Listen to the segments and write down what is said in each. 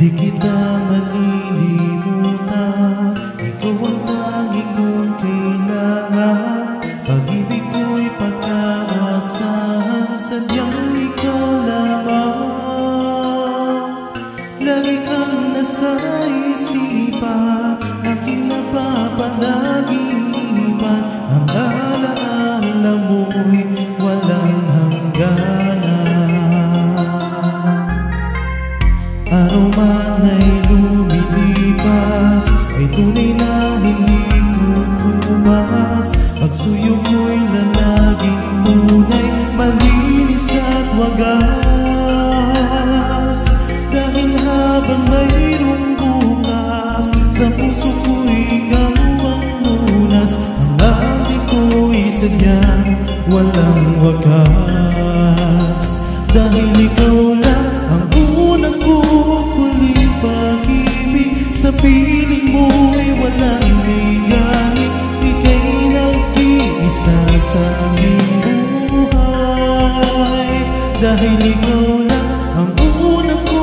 Di kita malilimutan, ikaw ang tangi kong kailangan. Pag-ibig ko'y pagkaasahan, sadyang ikaw lamang. Lagi kang nasa isipan, aking napapanaginipan. Ang alaala mo'y walang hangganan. Araw man ay lumilipas, ay tunay na hindi kukumas. Pagsuyo mo'y lalaging tunay, malinis at wagas. Dahil habang mayroong bukas, sa puso ko'y ikaw ang lunas. Ang ating ko'y sadyang walang wakas. Dahil ikaw lang ang unang ko huling pag-ibig, sa piling mo'y walang ligalig. Ika'y nag-iisa sa aking buhay. Dahil ikaw lang ang unang ko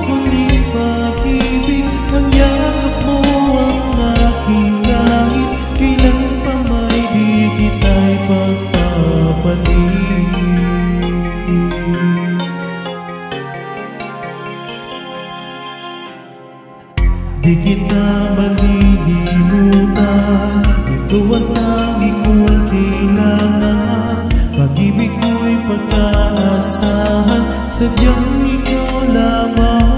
huling pag-ibig, ang yakap mo ang aking langit. Kailan pa may di kita'y pagpapalit. Di kita malilimutan, ito ang tangi kong kailangan. Pag-ibig ko'y pagkaasahan, sadyang ikaw lamang.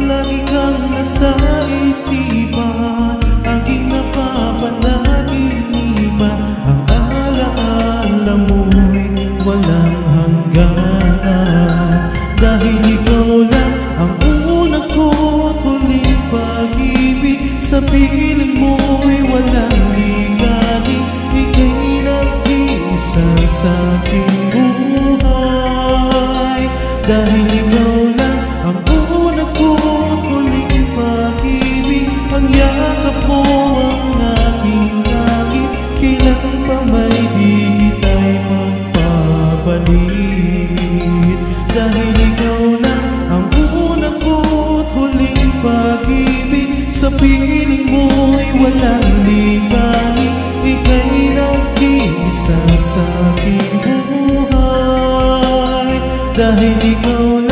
Lagi kang nasa isipan, aking napapanaginipan. Ang alaala mo'y walang hangganan. Dahil ikaw lang ang unang ko huling pag-ibig, sa piling mo'y walang ligalig. Ika'y nag-iisa sa aking buhay. Dahil ikaw lang ang unang ko huling pag-ibig, ang yakap mo ang aking langit. Kailan pa may di kita'y magpapalit. Dahil ikaw lang ang unang ko huling pag-ibig, sa piling mo'y walang ligalig. Ika'y nag-iisa sa aking buhay. Dahil ikaw